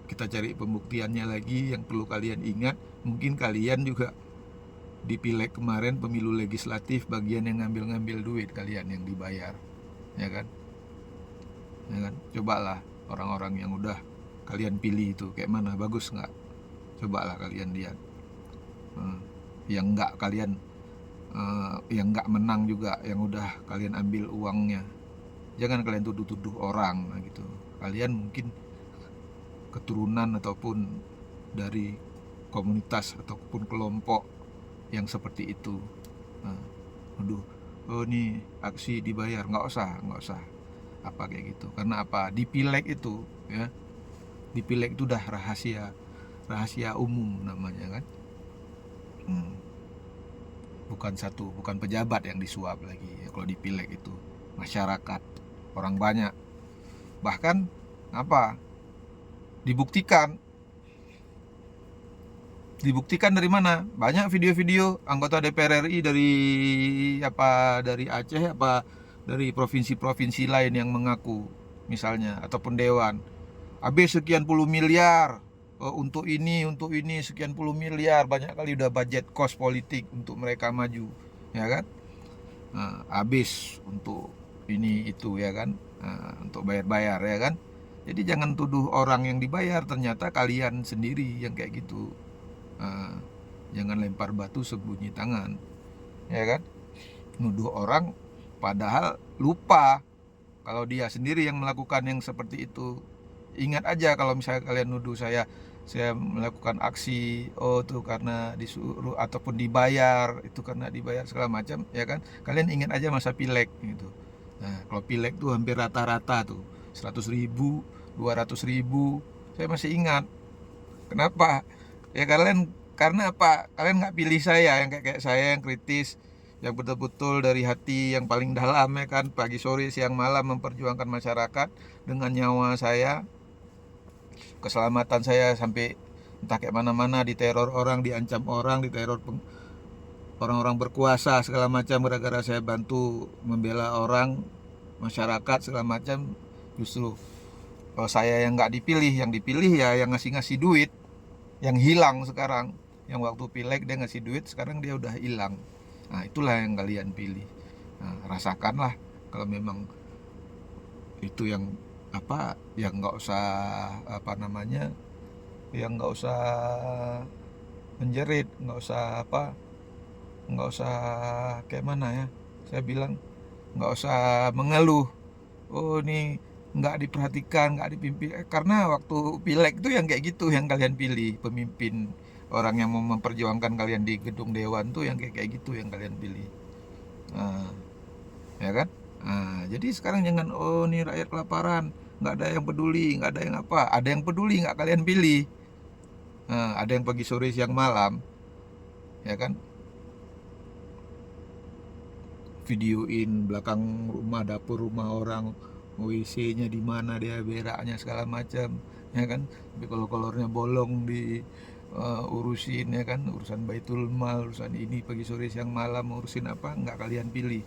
kita cari pembuktiannya lagi, yang perlu kalian ingat, mungkin kalian juga di pileg kemarin pemilu legislatif bagian yang ngambil-ngambil duit kalian yang dibayar, ya kan? Ya kan? Cobalah orang-orang yang udah kalian pilih itu kayak mana, bagus nggak? Cobalah kalian lihat. Yang nggak kalian, yang nggak menang juga, yang udah kalian ambil uangnya, jangan kalian tuduh-tuduh orang gitu. Kalian mungkin keturunan ataupun dari komunitas ataupun kelompok yang seperti itu. Nah, aduh, oh ini aksi dibayar, nggak usah apa kayak gitu. Karena apa? Di pileg itu, ya, di pileg itu udah rahasia umum namanya kan. Hmm. bukan pejabat yang disuap lagi ya, kalau di pileg itu masyarakat, orang banyak. Bahkan apa, dibuktikan dari mana? Banyak video-video anggota DPR RI dari Aceh dari provinsi-provinsi lain yang mengaku misalnya, ataupun dewan, habis sekian puluh miliar untuk ini sekian puluh miliar, banyak kali udah budget cost politik untuk mereka maju, ya kan? Habis untuk ini itu, ya kan? Untuk bayar-bayar, ya kan? Jadi jangan tuduh orang yang dibayar, ternyata kalian sendiri yang kayak gitu. Jangan lempar batu sembunyi tangan, ya kan? Nuduh orang padahal lupa kalau dia sendiri yang melakukan yang seperti itu. Ingat aja kalau misalnya kalian nuduh saya melakukan aksi, oh tuh karena disuruh ataupun dibayar, itu karena dibayar segala macam, ya kan? Kalian ingat aja masa pileg gitu. Nah, kalau pileg tuh hampir rata-rata tuh 100.000, 200.000, saya masih ingat. Kenapa? Ya karena apa? Kalian nggak pilih saya yang kayak saya yang kritis, yang betul-betul dari hati yang paling dalam, ya kan, pagi sore siang malam memperjuangkan masyarakat dengan nyawa saya, keselamatan saya, sampai entah kayak mana-mana diteror orang, diancam orang, diteror orang-orang berkuasa segala macam gara-gara saya bantu membela orang, masyarakat segala macam. Justru kalau saya yang nggak dipilih, yang dipilih ya yang ngasih duit, yang hilang sekarang. Yang waktu pileg dia ngasih duit, sekarang dia udah hilang. Nah, itulah yang kalian pilih. Nah, rasakanlah kalau memang itu yang apa, yang nggak usah apa namanya, yang nggak usah menjerit, nggak usah kayak mana ya, saya bilang nggak usah mengeluh, oh ini nggak diperhatikan, nggak dipimpin, karena waktu pileg itu yang kayak gitu yang kalian pilih pemimpin, orang yang mau memperjuangkan kalian di gedung dewan tuh yang kayak gitu yang kalian pilih. Nah, ya kan? Nah, jadi sekarang jangan, oh nih rakyat kelaparan, nggak ada yang peduli, nggak ada yang apa, ada yang peduli, nggak kalian pilih. Nah, ada yang pagi sore siang malam, ya kan, videoin belakang rumah, dapur rumah orang, WC-nya di mana, dia beraknya segala macam, ya kan. Tapi kalau kolornya bolong di urusin, ya kan, urusan baitul mal, urusan ini pagi sore siang malam urusin apa, nggak kalian pilih.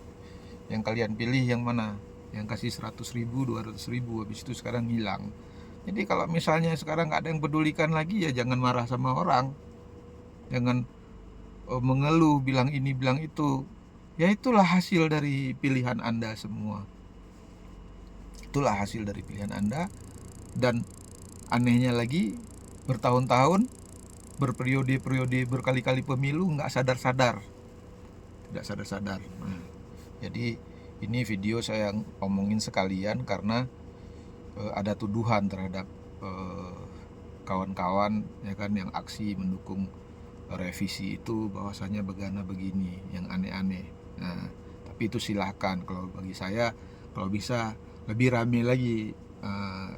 Yang kalian pilih yang mana? Yang kasih 100.000, 200.000, habis itu sekarang hilang. Jadi kalau misalnya sekarang nggak ada yang pedulikan lagi, ya jangan marah sama orang, jangan mengeluh, bilang ini bilang itu. Ya itulah hasil dari pilihan Anda semua. Itulah hasil dari pilihan Anda. Dan anehnya lagi, bertahun-tahun, berperiode-periode, berkali-kali pemilu, nggak sadar-sadar. Tidak sadar-sadar. Nah, jadi ini video saya omongin sekalian karena ada tuduhan terhadap kawan-kawan, ya kan, yang aksi mendukung revisi itu, bahwasanya begini yang aneh-aneh. Nah, tapi itu silahkan. Kalau bagi saya, kalau bisa lebih rame lagi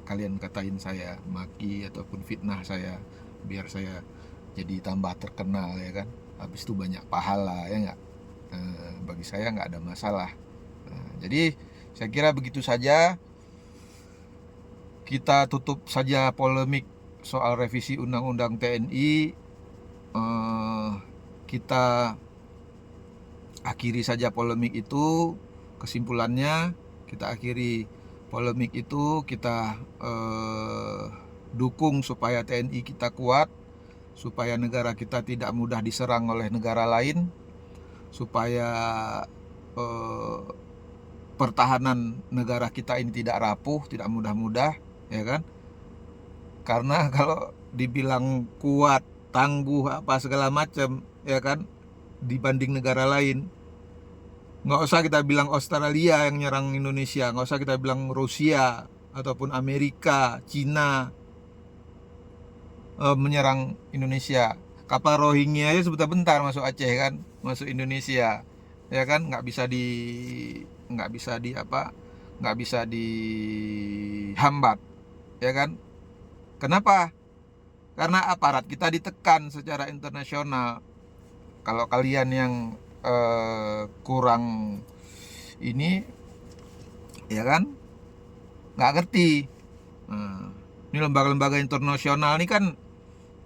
kalian katain saya, maki ataupun fitnah saya, biar saya jadi tambah terkenal, ya kan. Habis itu banyak pahala, ya nggak? Bagi saya nggak ada masalah. Jadi saya kira begitu saja. Kita tutup saja polemik soal revisi Undang-Undang TNI. Kita akhiri saja polemik itu. Kesimpulannya, kita akhiri polemik itu. Kita dukung supaya TNI kita kuat, supaya negara kita tidak mudah diserang oleh negara lain, supaya pertahanan negara kita ini tidak rapuh, tidak mudah-mudah, ya kan? Karena kalau dibilang kuat, tangguh, apa segala macam, ya kan, dibanding negara lain, nggak usah kita bilang Australia yang nyerang Indonesia, nggak usah kita bilang Rusia ataupun Amerika, Cina menyerang Indonesia. Kapal Rohingya aja sebentar-bentar masuk Aceh, kan, masuk Indonesia, ya kan, nggak bisa dihambat, ya kan. Kenapa? Karena aparat kita ditekan secara internasional. Kalau kalian yang kurang ini, ya kan, nggak ngerti. Ini lembaga-lembaga internasional ini kan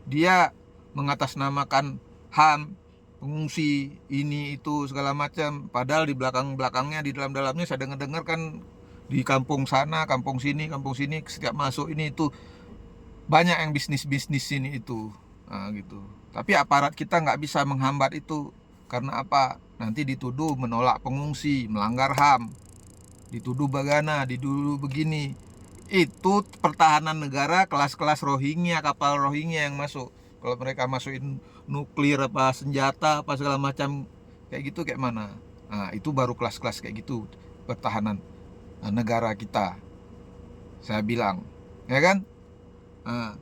dia mengatasnamakan HAM, pengungsi, ini itu segala macam. Padahal di belakang-belakangnya, di dalam-dalamnya saya dengar kan di kampung sana, kampung sini, setiap masuk ini itu banyak yang bisnis-bisnis ini itu, gitu. Tapi aparat kita nggak bisa menghambat itu. Karena apa? Nanti dituduh menolak pengungsi, melanggar HAM, dituduh bagana, dituduh begini. Itu pertahanan negara kelas-kelas Rohingya, kapal Rohingya yang masuk. Kalau mereka masukin nuklir apa senjata apa segala macam kayak gitu, kayak mana? Nah, itu baru kelas-kelas kayak gitu pertahanan negara kita. Saya bilang, ya kan? Nah,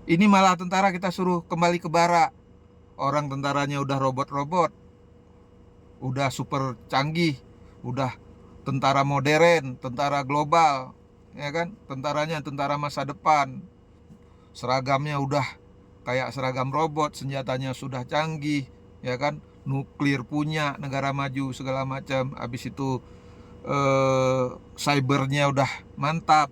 ini malah tentara kita suruh kembali ke barak. Orang tentaranya udah robot-robot, udah super canggih, udah tentara modern, tentara global, ya kan? Tentaranya tentara masa depan. Seragamnya udah kayak seragam robot, senjatanya sudah canggih, ya kan? Nuklir punya, negara maju segala macam. Habis itu cybernya udah mantap,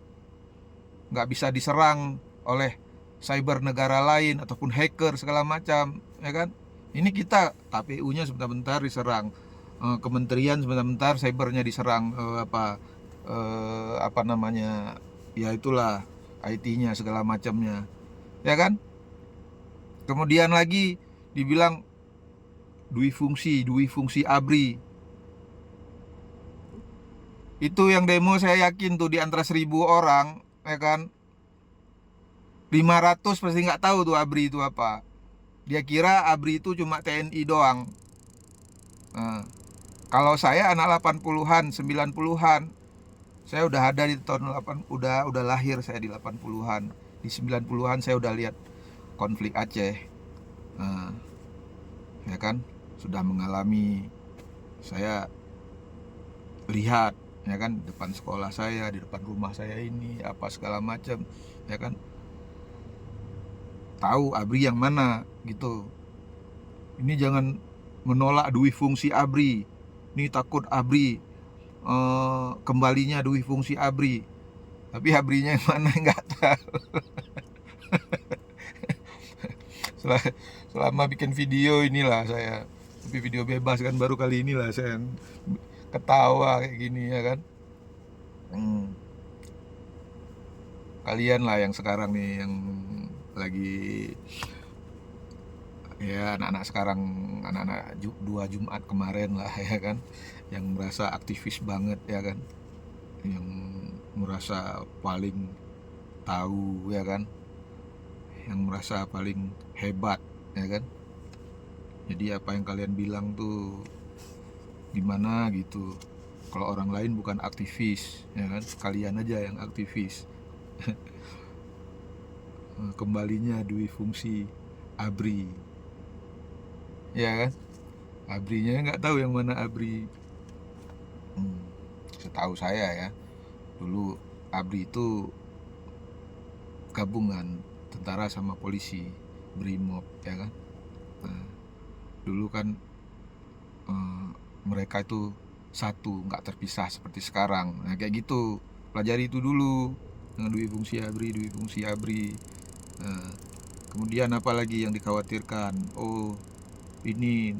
nggak bisa diserang oleh cyber negara lain ataupun hacker segala macam, ya kan? Ini kita KPU-nya sebentar-bentar diserang, kementerian sebentar-bentar cybernya diserang, apa namanya, ya itulah IT-nya segala macamnya, ya kan? Kemudian lagi dibilang dui fungsi ABRI. Itu yang demo saya yakin tuh di antara 1.000 orang, ya kan, 500 pasti nggak tahu tuh ABRI itu apa. Dia kira ABRI itu cuma TNI doang. Nah, kalau saya anak 80-an, 90-an, saya udah ada di tahun 8, udah lahir saya di 80-an. Di 90-an saya udah lihat konflik Aceh. Nah, ya kan, sudah mengalami, saya lihat, ya kan, depan sekolah saya, di depan rumah saya ini apa segala macam, ya kan, tahu ABRI yang mana gitu. Ini jangan menolak dui fungsi ABRI, ini takut ABRI kembalinya dui fungsi ABRI, tapi ABRI-nya yang mana nggak tahu. Selama bikin video inilah saya, tapi video bebas kan, baru kali inilah saya ketawa kayak gini, ya kan. Kalian lah yang sekarang nih, yang lagi, ya anak-anak sekarang, anak-anak 2 Jumat kemarin lah, ya kan, yang merasa aktivis banget, ya kan, yang merasa paling tahu, ya kan, yang merasa paling hebat, ya kan. Jadi apa yang kalian bilang tuh gimana gitu, kalau orang lain bukan aktivis, ya kan, kalian aja yang aktivis. Kembalinya dui fungsi ABRI, ya kan. ABRI-nya nggak tahu yang mana ABRI. Setahu saya ya, dulu ABRI itu gabungan tentara sama polisi, BRIMOB, ya kan. Nah, dulu kan mereka itu satu, nggak terpisah seperti sekarang. Nah, kayak gitu, pelajari itu dulu, dengan dui fungsi ABRI. Nah, kemudian apa lagi yang dikhawatirkan? Oh, ini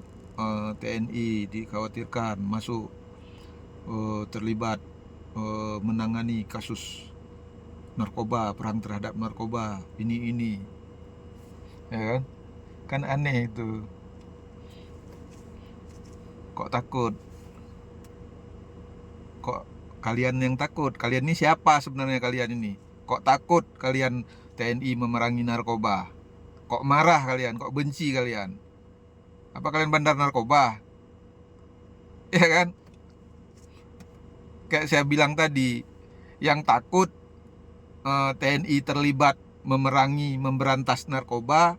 TNI dikhawatirkan masuk, terlibat menangani kasus narkoba, perang terhadap narkoba, ini, ya kan aneh itu. Kok takut? Kok kalian yang takut? Kalian ini siapa sebenarnya kalian ini? Kok takut kalian TNI memerangi narkoba? Kok marah kalian? Kok benci kalian? Apa kalian bandar narkoba? Ya kan? Kayak saya bilang tadi, yang takut TNI terlibat memerangi, memberantas narkoba,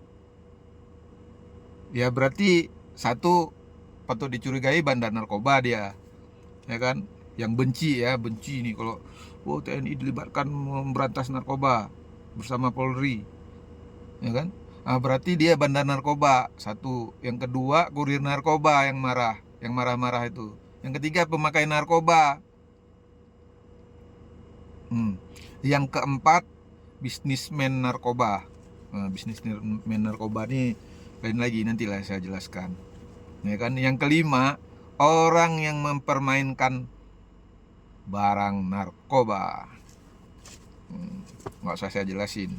ya berarti satu, patut dicurigai bandar narkoba dia, ya kan. Yang benci nih kalau TNI dilibatkan memberantas narkoba bersama Polri, ya kan. Berarti dia bandar narkoba, satu. Yang kedua, kurir narkoba yang marah-marah itu. Yang ketiga, pemakai narkoba. Yang keempat, bisnismen narkoba. Bisnismen narkoba ini lain lagi, nantilah saya jelaskan. Ya kan? Yang kelima, orang yang mempermainkan barang narkoba. Nggak usah saya jelasin,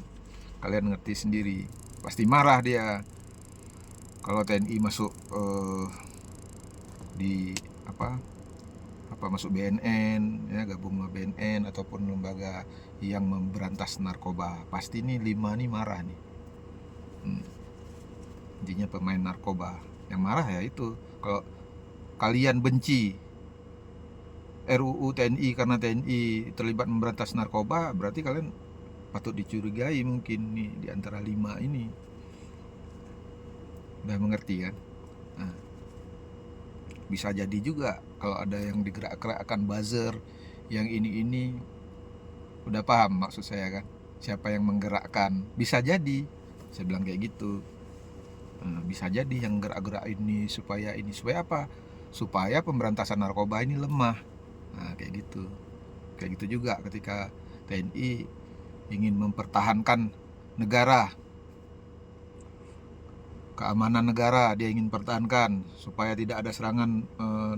kalian ngerti sendiri. Pasti marah dia kalau TNI masuk di masuk BNN, ya, gabung sama BNN ataupun lembaga yang memberantas narkoba. Pasti nih 5 nih marah nih. Intinya pemain narkoba yang marah ya itu. Kalau kalian benci RUU TNI karena TNI terlibat memberantas narkoba, berarti kalian patut dicurigai mungkin nih di antara 5 ini. Udah mengerti kan? Nah, bisa jadi juga kalau ada yang digerak-gerakkan buzzer, yang ini udah paham maksud saya kan? Siapa yang menggerakkan? Bisa jadi, saya bilang kayak gitu. Bisa jadi yang gerak-gerak ini supaya apa? Supaya pemberantasan narkoba ini lemah. Nah, kayak gitu juga ketika TNI ingin mempertahankan negara, keamanan negara dia ingin pertahankan supaya tidak ada serangan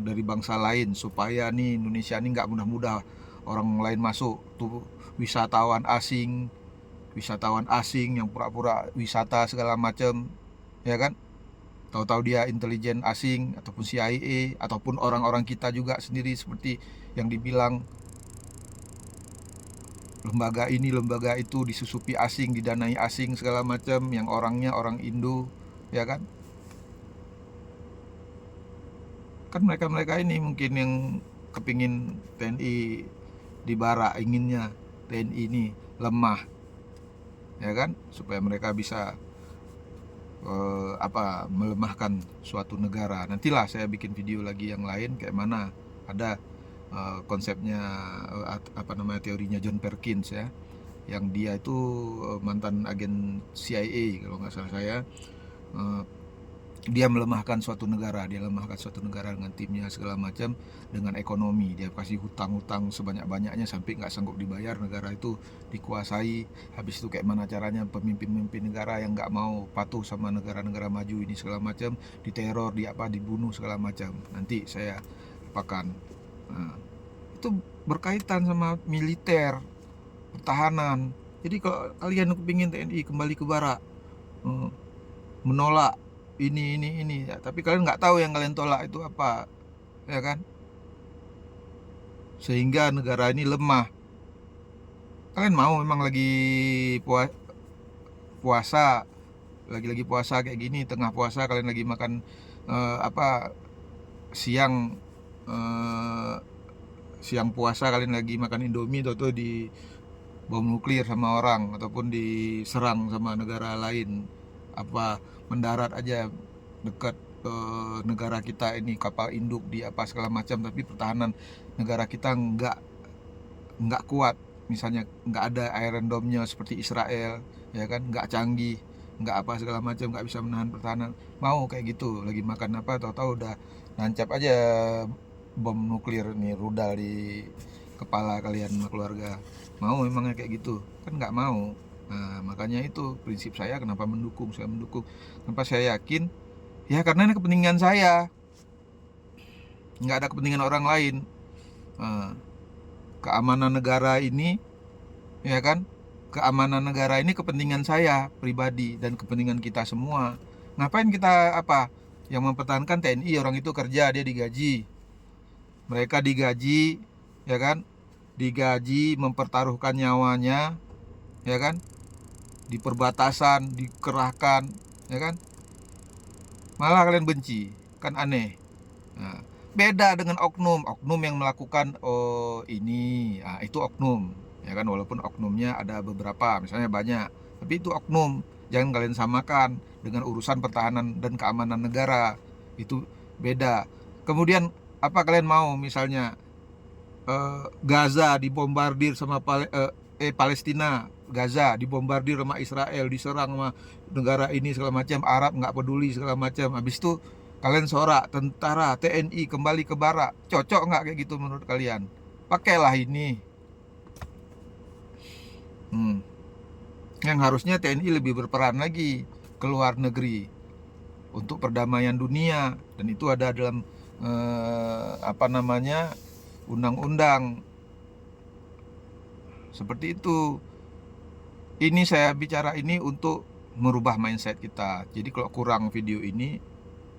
dari bangsa lain, supaya nih Indonesia ini nggak mudah-mudah orang lain masuk tuh, wisatawan asing yang pura-pura wisata segala macam, ya kan? Tahu-tahu dia intelijen asing ataupun CIA ataupun orang-orang kita juga sendiri seperti yang dibilang lembaga ini lembaga itu disusupi asing, didanai asing segala macam, yang orangnya orang Indo, ya kan? Kan mereka ini mungkin yang kepingin TNI dibara, inginnya TNI ini lemah, ya kan? Supaya mereka bisa melemahkan suatu negara. Nantilah saya bikin video lagi yang lain kayak mana ada konsepnya teorinya John Perkins, ya, yang dia itu mantan agen CIA kalau nggak salah saya. Dia lemahkan suatu negara dengan timnya segala macam, dengan ekonomi. Dia kasih hutang sebanyak-banyaknya sampai nggak sanggup dibayar, negara itu dikuasai. Habis itu kayak mana caranya pemimpin negara yang nggak mau patuh sama negara-negara maju ini segala macam diteror, dibunuh segala macam. Nanti saya apakan. Itu berkaitan sama militer, pertahanan. Jadi kalau kalian kepingin TNI kembali ke barak, menolak ini ya, tapi kalian nggak tahu yang kalian tolak itu apa, ya kan? Sehingga negara ini lemah. Kalian mau memang lagi puasa, lagi puasa kayak gini, tengah puasa kalian lagi makan siang puasa kalian lagi makan Indomie, atau di bom nuklir sama orang ataupun diserang sama negara lain, mendarat aja dekat negara kita ini, kapal induk di segala macam, tapi pertahanan negara kita nggak kuat, misalnya nggak ada Iron Dome-nya seperti Israel, ya kan, nggak canggih, nggak segala macam, nggak bisa menahan pertahanan. Mau kayak gitu, lagi makan tahu-tahu udah nancap aja bom nuklir nih, rudal di kepala kalian sama keluarga. Mau memangnya kayak gitu? Kan nggak mau. Nah, makanya itu prinsip saya, kenapa saya mendukung, kenapa saya yakin, ya karena ini kepentingan saya, nggak ada kepentingan orang lain. Keamanan negara ini, ya kan, keamanan negara ini kepentingan saya pribadi dan kepentingan kita semua. Ngapain kita yang mempertahankan TNI, orang itu kerja, dia digaji, mereka digaji, ya kan, digaji mempertaruhkan nyawanya, ya kan, di perbatasan dikerahkan, ya kan, malah kalian benci, kan aneh. Nah, beda dengan oknum yang melakukan ini, itu oknum, ya kan, walaupun oknumnya ada beberapa, misalnya banyak, tapi itu oknum. Jangan kalian samakan dengan urusan pertahanan dan keamanan negara, itu beda. Kemudian kalian mau misalnya Gaza dibombardir sama Palestina, Gaza, dibombardir sama Israel, diserang sama negara ini segala macam, Arab nggak peduli segala macam. Habis itu kalian sorak tentara TNI kembali ke barak. Cocok nggak kayak gitu menurut kalian? Pakailah ini. Yang harusnya TNI lebih berperan lagi ke luar negeri untuk perdamaian dunia, dan itu ada dalam undang-undang seperti itu. Ini saya bicara ini untuk merubah mindset kita. Jadi kalau kurang video ini,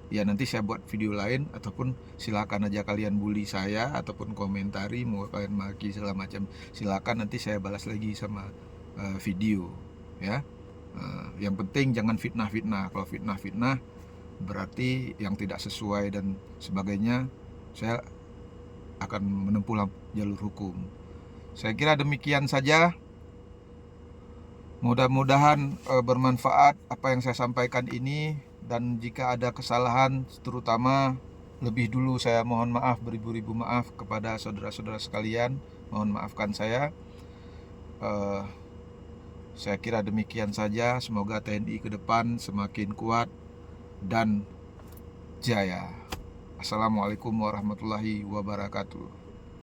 ya nanti saya buat video lain, ataupun silakan aja kalian bully saya ataupun komentari, mau kalian maki segala macam, silakan, nanti saya balas lagi sama video ya. Yang penting jangan fitnah-fitnah. Kalau fitnah-fitnah berarti yang tidak sesuai dan sebagainya, saya akan menempuh jalur hukum. Saya kira demikian saja. Mudah-mudahan bermanfaat apa yang saya sampaikan ini, dan jika ada kesalahan, terutama lebih dulu saya mohon maaf, beribu-ribu maaf kepada saudara-saudara sekalian. Mohon maafkan saya. Saya kira demikian saja. Semoga TNI ke depan semakin kuat dan jaya. Assalamualaikum warahmatullahi wabarakatuh.